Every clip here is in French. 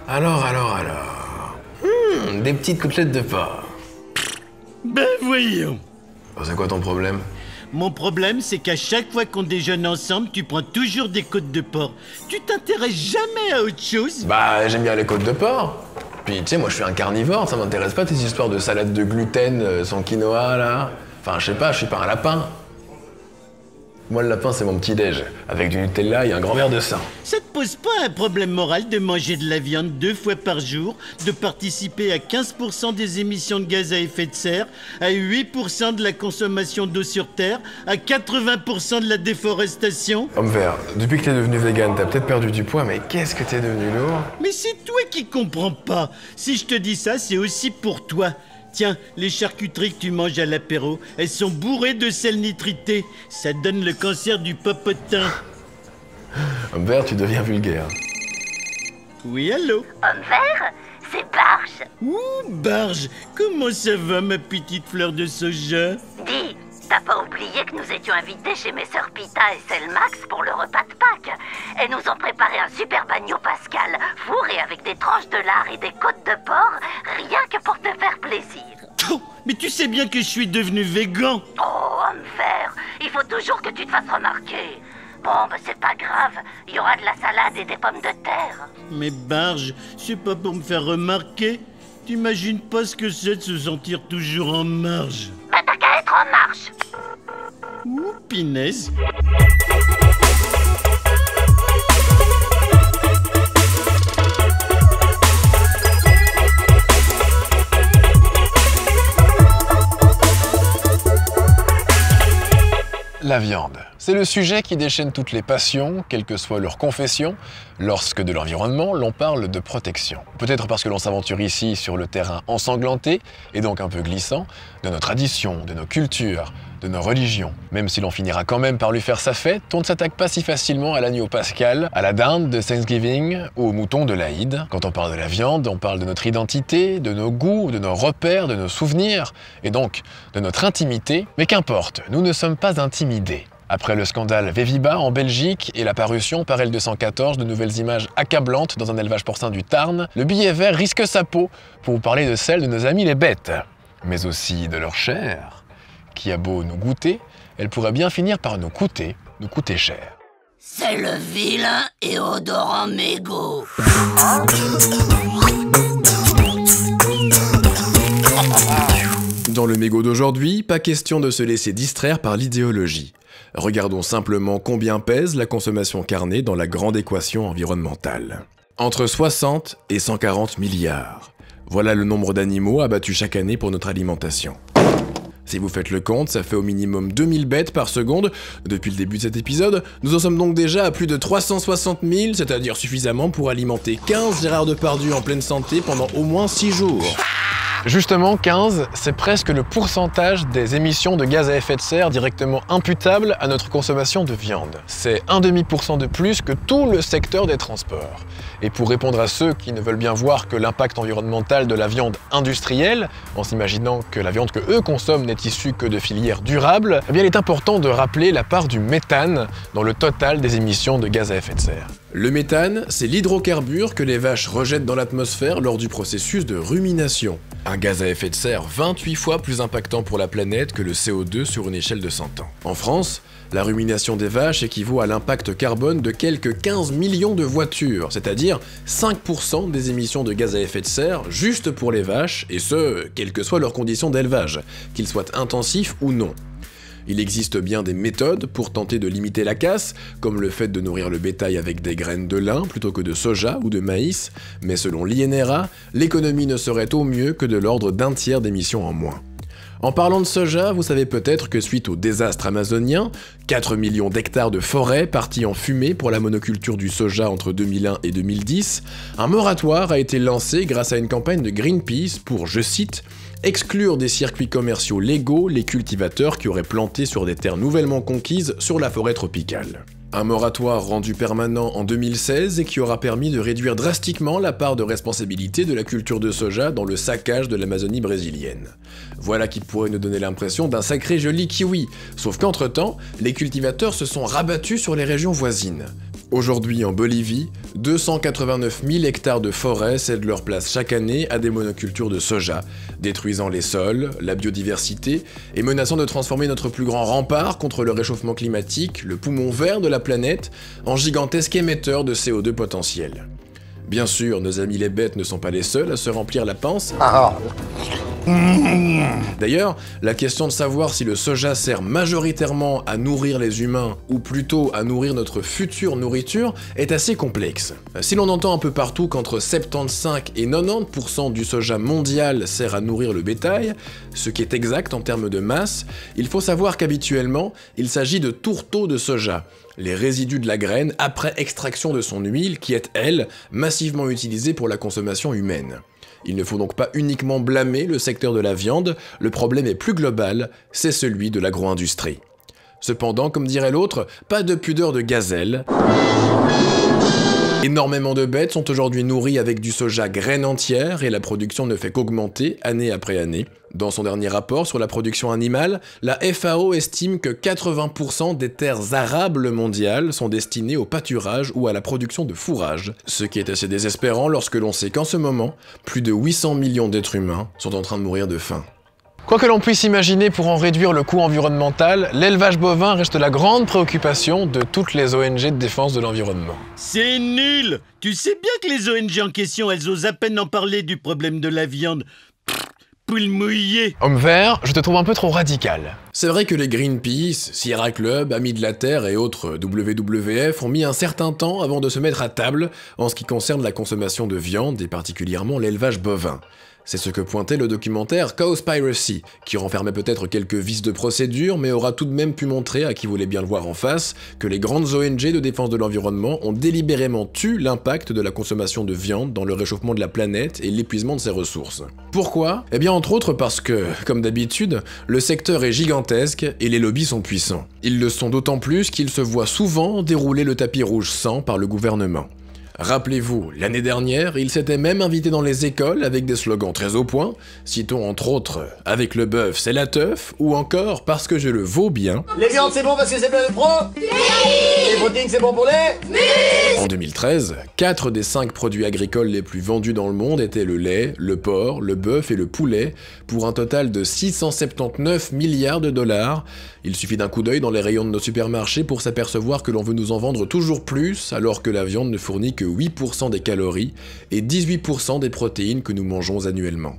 Alors. Des petites côtelettes de porc. Ben voyons. Oh, c'est quoi ton problème? Mon problème, c'est qu'à chaque fois qu'on déjeune ensemble, tu prends toujours des côtes de porc. Tu t'intéresses jamais à autre chose? Bah, j'aime bien les côtes de porc. Puis, tu sais, moi, je suis un carnivore, ça m'intéresse pas tes histoires de salade de gluten sans quinoa, là. Enfin, je sais pas, je suis pas un lapin. Moi, le lapin, c'est mon petit-déj, avec du Nutella et un grand verre de sang. Ça te pose pas un problème moral de manger de la viande 2 fois par jour, de participer à 15% des émissions de gaz à effet de serre, à 8% de la consommation d'eau sur Terre, à 80% de la déforestation? Homme vert, depuis que t'es devenu vegan, t'as peut-être perdu du poids, mais qu'est-ce que t'es devenu lourd? Mais c'est toi qui comprends pas. Si je te dis ça, c'est aussi pour toi. Tiens, les charcuteries que tu manges à l'apéro, elles sont bourrées de sel nitrité. Ça donne le cancer du popotin. Homme vert, tu deviens vulgaire. Oui, allô? Homme vert, c'est Barge. Ouh, Barge, comment ça va, ma petite fleur de soja? Dis, t'as pas oublié que nous étions invités chez mes sœurs Pita et Selmax pour le repas de Pâques? Elles nous ont préparé un super bagno pascal, fourré avec des tranches de lard et des côtes de porc, rien que pour te faire plaisir. Oh, mais tu sais bien que je suis devenu végan. Oh, homme vert, il faut toujours que tu te fasses remarquer. Bon, bah c'est pas grave, il y aura de la salade et des pommes de terre. Mais Barge, c'est pas pour me faire remarquer. T'imagines pas ce que c'est de se sentir toujours en marge. Bah t'as qu'à être en marche. Ouh, pinaise. La viande. C'est le sujet qui déchaîne toutes les passions, quelle que soit leur confession, lorsque de l'environnement, l'on parle de protection. Peut-être parce que l'on s'aventure ici sur le terrain ensanglanté, et donc un peu glissant, de nos traditions, de nos cultures, de nos religions. Même si l'on finira quand même par lui faire sa fête, on ne s'attaque pas si facilement à l'agneau pascal, à la dinde de Thanksgiving ou au mouton de l'Aïd. Quand on parle de la viande, on parle de notre identité, de nos goûts, de nos repères, de nos souvenirs, et donc de notre intimité. Mais qu'importe, nous ne sommes pas intimidés. Après le scandale Véviba en Belgique et la parution par L214 de nouvelles images accablantes dans un élevage porcin du Tarn, le billet vert risque sa peau pour vous parler de celle de nos amis les bêtes, mais aussi de leur chair, qui a beau nous goûter, elle pourrait bien finir par nous coûter cher. C'est le vilain et odorant mégot. Dans le mégot d'aujourd'hui, pas question de se laisser distraire par l'idéologie. Regardons simplement combien pèse la consommation carnée dans la grande équation environnementale. Entre 60 et 140 milliards. Voilà le nombre d'animaux abattus chaque année pour notre alimentation. Si vous faites le compte, ça fait au minimum 2000 bêtes par seconde. Depuis le début de cet épisode, nous en sommes donc déjà à plus de 360 000, c'est-à-dire suffisamment pour alimenter 15 Gérard Depardieu en pleine santé pendant au moins 6 jours. Justement, 15, c'est presque le pourcentage des émissions de gaz à effet de serre directement imputables à notre consommation de viande. C'est 0,5% de plus que tout le secteur des transports. Et pour répondre à ceux qui ne veulent bien voir que l'impact environnemental de la viande industrielle, en s'imaginant que la viande que eux consomment n'est issue que de filières durables, eh bien il est important de rappeler la part du méthane dans le total des émissions de gaz à effet de serre. Le méthane, c'est l'hydrocarbure que les vaches rejettent dans l'atmosphère lors du processus de rumination. Un gaz à effet de serre 28 fois plus impactant pour la planète que le CO2 sur une échelle de 100 ans. En France, la rumination des vaches équivaut à l'impact carbone de quelques 15 millions de voitures, c'est-à-dire 5% des émissions de gaz à effet de serre juste pour les vaches, et ce, quelles que soient leurs conditions d'élevage, qu'ils soient intensifs ou non. Il existe bien des méthodes pour tenter de limiter la casse, comme le fait de nourrir le bétail avec des graines de lin plutôt que de soja ou de maïs, mais selon l'INRA, l'économie ne serait au mieux que de l'ordre d'un tiers d'émissions en moins. En parlant de soja, vous savez peut-être que suite au désastre amazonien, 4 millions d'hectares de forêt partis en fumée pour la monoculture du soja entre 2001 et 2010, un moratoire a été lancé grâce à une campagne de Greenpeace pour, je cite, exclure des circuits commerciaux légaux les cultivateurs qui auraient planté sur des terres nouvellement conquises sur la forêt tropicale. Un moratoire rendu permanent en 2016 et qui aura permis de réduire drastiquement la part de responsabilité de la culture de soja dans le saccage de l'Amazonie brésilienne. Voilà qui pourrait nous donner l'impression d'un sacré joli kiwi, sauf qu'entre-temps, les cultivateurs se sont rabattus sur les régions voisines. Aujourd'hui en Bolivie, 289 000 hectares de forêt cèdent leur place chaque année à des monocultures de soja, détruisant les sols, la biodiversité et menaçant de transformer notre plus grand rempart contre le réchauffement climatique, le poumon vert de la planète, en gigantesque émetteur de CO2 potentiel. Bien sûr, nos amis les bêtes ne sont pas les seuls à se remplir la panse. D'ailleurs, la question de savoir si le soja sert majoritairement à nourrir les humains ou plutôt à nourrir notre future nourriture est assez complexe. Si l'on entend un peu partout qu'entre 75 et 90% du soja mondial sert à nourrir le bétail, ce qui est exact en termes de masse, il faut savoir qu'habituellement, il s'agit de tourteaux de soja, les résidus de la graine après extraction de son huile qui est, elle, massivement utilisée pour la consommation humaine. Il ne faut donc pas uniquement blâmer le secteur de la viande, le problème est plus global, c'est celui de l'agro-industrie. Cependant, comme dirait l'autre, pas de pudeur de gazelle. Énormément de bêtes sont aujourd'hui nourries avec du soja graine entière et la production ne fait qu'augmenter année après année. Dans son dernier rapport sur la production animale, la FAO estime que 80% des terres arables mondiales sont destinées au pâturage ou à la production de fourrage, ce qui est assez désespérant lorsque l'on sait qu'en ce moment, plus de 800 millions d'êtres humains sont en train de mourir de faim. Quoi que l'on puisse imaginer pour en réduire le coût environnemental, l'élevage bovin reste la grande préoccupation de toutes les ONG de défense de l'environnement. C'est nul! Tu sais bien que les ONG en question, elles osent à peine en parler du problème de la viande. Poule mouillée. Homme vert, je te trouve un peu trop radical. C'est vrai que les Greenpeace, Sierra Club, Amis de la Terre et autres WWF ont mis un certain temps avant de se mettre à table en ce qui concerne la consommation de viande et particulièrement l'élevage bovin. C'est ce que pointait le documentaire Cowspiracy, qui renfermait peut-être quelques vices de procédure, mais aura tout de même pu montrer à qui voulait bien le voir en face que les grandes ONG de défense de l'environnement ont délibérément tué l'impact de la consommation de viande dans le réchauffement de la planète et l'épuisement de ses ressources. Pourquoi? Eh bien entre autres parce que, comme d'habitude, le secteur est gigantesque et les lobbies sont puissants. Ils le sont d'autant plus qu'ils se voient souvent dérouler le tapis rouge sang par le gouvernement. Rappelez-vous, l'année dernière, il s'était même invité dans les écoles avec des slogans très au point, citons entre autres « Avec le bœuf, c'est la teuf » ou encore « Parce que je le vaux bien ». Les viandes, c'est bon parce que c'est plein de pro. Les protéines, c'est bon pour les... En 2013, 4 des 5 produits agricoles les plus vendus dans le monde étaient le lait, le porc, le bœuf et le poulet, pour un total de 679 milliards de dollars. Il suffit d'un coup d'œil dans les rayons de nos supermarchés pour s'apercevoir que l'on veut nous en vendre toujours plus, alors que la viande ne fournit que 8% des calories et 18% des protéines que nous mangeons annuellement.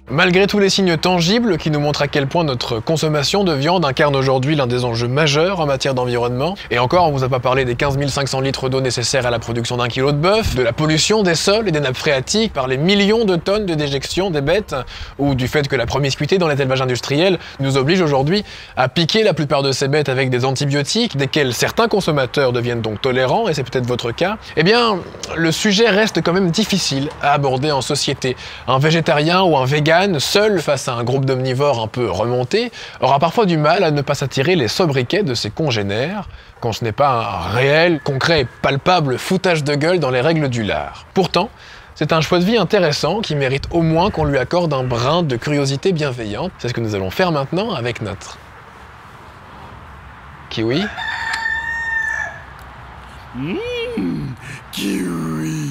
Malgré tous les signes tangibles qui nous montrent à quel point notre consommation de viande incarne aujourd'hui l'un des enjeux majeurs en matière d'environnement, et encore on vous a pas parlé des 15 500 litres d'eau nécessaires à la production d'un kilo de bœuf, de la pollution des sols et des nappes phréatiques par les millions de tonnes de déjections des bêtes, ou du fait que la promiscuité dans les élevages industriels nous oblige aujourd'hui à piquer la plupart de ces bêtes avec des antibiotiques, desquels certains consommateurs deviennent donc tolérants, et c'est peut-être votre cas, eh bien le sujet reste quand même difficile à aborder en société. Un végétarien ou un vegan seul face à un groupe d'omnivores un peu remonté, aura parfois du mal à ne pas s'attirer les sobriquets de ses congénères, quand ce n'est pas un réel, concret et palpable foutage de gueule dans les règles du lard. Pourtant, c'est un choix de vie intéressant qui mérite au moins qu'on lui accorde un brin de curiosité bienveillante. C'est ce que nous allons faire maintenant avec notre... kiwi. Kiwi.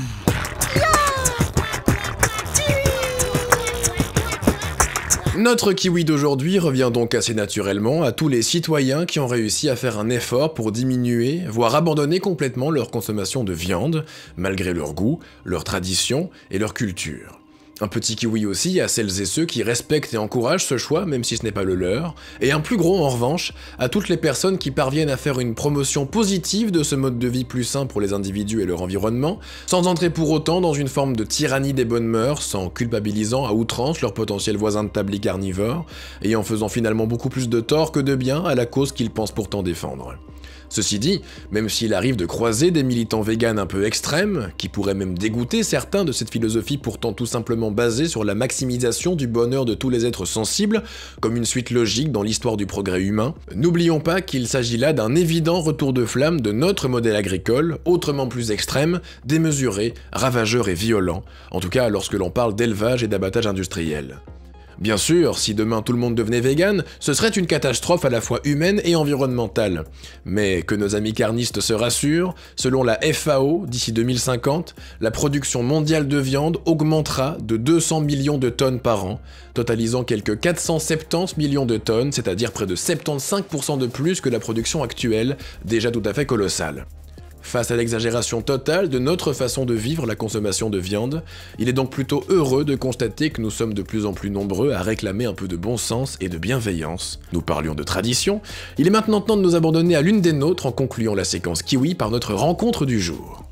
Notre kiwi d'aujourd'hui revient donc assez naturellement à tous les citoyens qui ont réussi à faire un effort pour diminuer, voire abandonner complètement leur consommation de viande, malgré leur goût, leur tradition et leur culture. Un petit kiwi aussi à celles et ceux qui respectent et encouragent ce choix, même si ce n'est pas le leur, et un plus gros en revanche à toutes les personnes qui parviennent à faire une promotion positive de ce mode de vie plus sain pour les individus et leur environnement, sans entrer pour autant dans une forme de tyrannie des bonnes mœurs, en culpabilisant à outrance leurs potentiels voisins de table carnivores, et en faisant finalement beaucoup plus de tort que de bien à la cause qu'ils pensent pourtant défendre. Ceci dit, même s'il arrive de croiser des militants véganes un peu extrêmes, qui pourraient même dégoûter certains de cette philosophie pourtant tout simplement basée sur la maximisation du bonheur de tous les êtres sensibles, comme une suite logique dans l'histoire du progrès humain, n'oublions pas qu'il s'agit là d'un évident retour de flamme de notre modèle agricole, autrement plus extrême, démesuré, ravageur et violent, en tout cas lorsque l'on parle d'élevage et d'abattage industriel. Bien sûr, si demain tout le monde devenait vegan, ce serait une catastrophe à la fois humaine et environnementale. Mais que nos amis carnistes se rassurent, selon la FAO, d'ici 2050, la production mondiale de viande augmentera de 200 millions de tonnes par an, totalisant quelques 470 millions de tonnes, c'est-à-dire près de 75% de plus que la production actuelle, déjà tout à fait colossale. Face à l'exagération totale de notre façon de vivre la consommation de viande, il est donc plutôt heureux de constater que nous sommes de plus en plus nombreux à réclamer un peu de bon sens et de bienveillance. Nous parlions de tradition, il est maintenant temps de nous abandonner à l'une des nôtres en concluant la séquence Kiwi par notre rencontre du jour.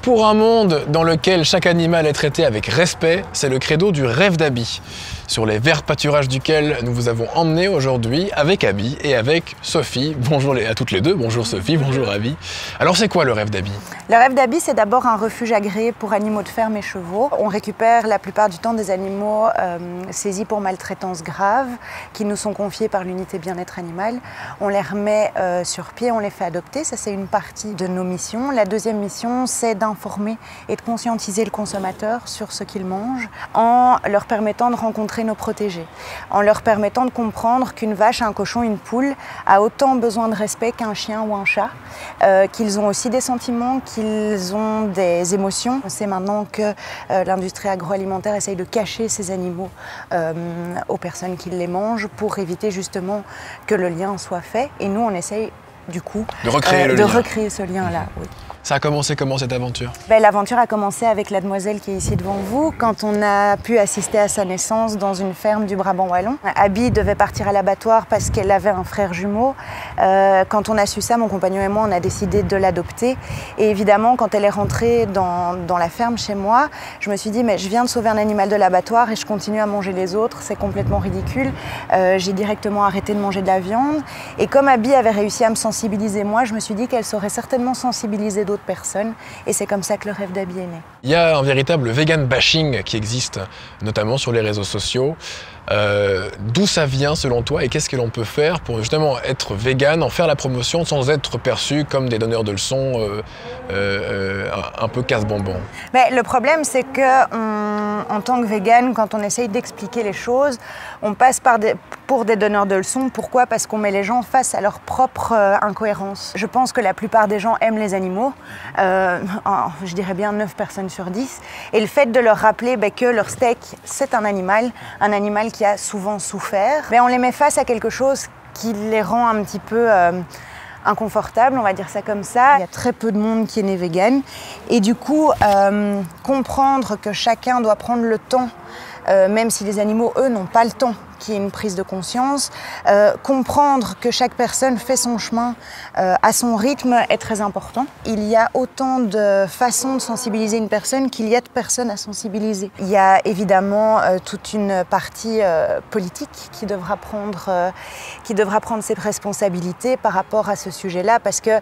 Pour un monde dans lequel chaque animal est traité avec respect, c'est le credo du rêve d'Abby, sur les verts pâturages duquel nous vous avons emmené aujourd'hui avec Abby et avec Sophie. Bonjour à toutes les deux, bonjour Sophie, bonjour Abby. Alors c'est quoi le rêve d'Abby? Le rêve d'Abby, c'est d'abord un refuge agréé pour animaux de ferme et chevaux. On récupère la plupart du temps des animaux saisis pour maltraitance grave, qui nous sont confiés par l'unité bien-être animal. On les remet sur pied, on les fait adopter, ça c'est une partie de nos missions. La deuxième mission, c'est d'informer et de conscientiser le consommateur sur ce qu'il mange, en leur permettant de rencontrer nos protégés, en leur permettant de comprendre qu'une vache, un cochon, une poule a autant besoin de respect qu'un chien ou un chat, qu'ils ont aussi des sentiments, qu'ils ont des émotions. On sait maintenant que l'industrie agroalimentaire essaye de cacher ces animaux aux personnes qui les mangent pour éviter justement que le lien soit fait. Et nous, on essaye du coup de recréer ce lien-là. Oui. Ça a commencé comment cette aventure? L'aventure a commencé avec la demoiselle qui est ici devant vous, quand on a pu assister à sa naissance dans une ferme du Brabant wallon. Abby devait partir à l'abattoir parce qu'elle avait un frère jumeau. Quand on a su ça, mon compagnon et moi, on a décidé de l'adopter. Et évidemment, quand elle est rentrée dans la ferme chez moi, je me suis dit, mais je viens de sauver un animal de l'abattoir et je continue à manger les autres, c'est complètement ridicule. J'ai directement arrêté de manger de la viande. Et comme Abby avait réussi à me sensibiliser, moi, je me suis dit qu'elle saurait certainement sensibiliser d'autres personnes, et c'est comme ça que le rêve d'Abby est né. Il y a un véritable vegan bashing qui existe, notamment sur les réseaux sociaux. D'où ça vient selon toi et qu'est-ce que l'on peut faire pour justement être vegan, en faire la promotion sans être perçu comme des donneurs de leçons un peu casse-bonbon? Le problème, c'est que en tant que vegan, quand on essaye d'expliquer les choses, on passe pour des donneurs de leçons. Pourquoi? Parce qu'on met les gens face à leur propre incohérence. Je pense que la plupart des gens aiment les animaux, je dirais bien 9 personnes sur 10, et le fait de leur rappeler que leur steak, c'est un animal qui a souvent souffert, on les met face à quelque chose qui les rend un petit peu inconfortables, on va dire ça comme ça. Il y a très peu de monde qui est né vegan, et du coup, comprendre que chacun doit prendre le temps, même si les animaux, eux, n'ont pas le temps, qu'il y ait une prise de conscience, comprendre que chaque personne fait son chemin à son rythme est très important. Il y a autant de façons de sensibiliser une personne qu'il y a de personnes à sensibiliser. Il y a évidemment toute une partie politique qui devra prendre ses responsabilités par rapport à ce sujet-là, parce que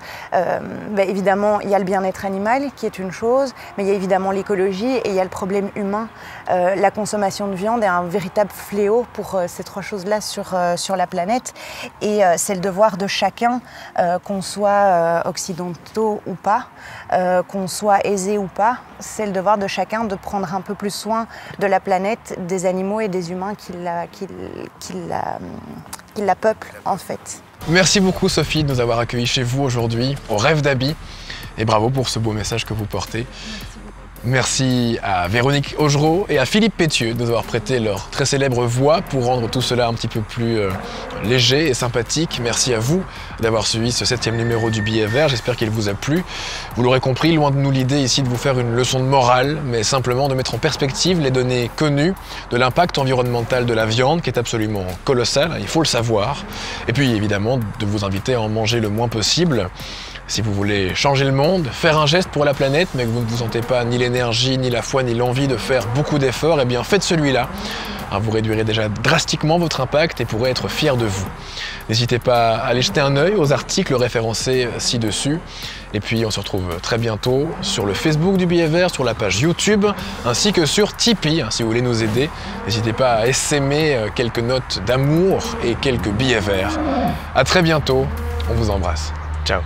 évidemment il y a le bien-être animal qui est une chose, mais il y a évidemment l'écologie et il y a le problème humain. La consommation de viande est un véritable fléau pour ces trois choses-là sur la planète, et c'est le devoir de chacun, qu'on soit occidentaux ou pas, qu'on soit aisés ou pas, c'est le devoir de chacun de prendre un peu plus soin de la planète, des animaux et des humains qui la peuplent en fait. Merci beaucoup Sophie de nous avoir accueillis chez vous aujourd'hui au Rêve d'Abby, et bravo pour ce beau message que vous portez. Merci à Véronique Augereau et à Philippe Pétieux de nous avoir prêté leur très célèbre voix pour rendre tout cela un petit peu plus léger et sympathique. Merci à vous d'avoir suivi ce 7e numéro du Billet Vert, j'espère qu'il vous a plu. Vous l'aurez compris, loin de nous l'idée ici de vous faire une leçon de morale, mais simplement de mettre en perspective les données connues de l'impact environnemental de la viande, qui est absolument colossal, il faut le savoir. Et puis évidemment de vous inviter à en manger le moins possible. Si vous voulez changer le monde, faire un geste pour la planète, mais que vous ne vous sentez pas ni l'énergie, ni la foi, ni l'envie de faire beaucoup d'efforts, eh bien faites celui-là. Vous réduirez déjà drastiquement votre impact et pourrez être fier de vous. N'hésitez pas à aller jeter un œil aux articles référencés ci-dessus. Et puis on se retrouve très bientôt sur le Facebook du Billet Vert, sur la page YouTube, ainsi que sur Tipeee, si vous voulez nous aider. N'hésitez pas à essaimer quelques notes d'amour et quelques billets verts. À très bientôt, on vous embrasse. Ciao.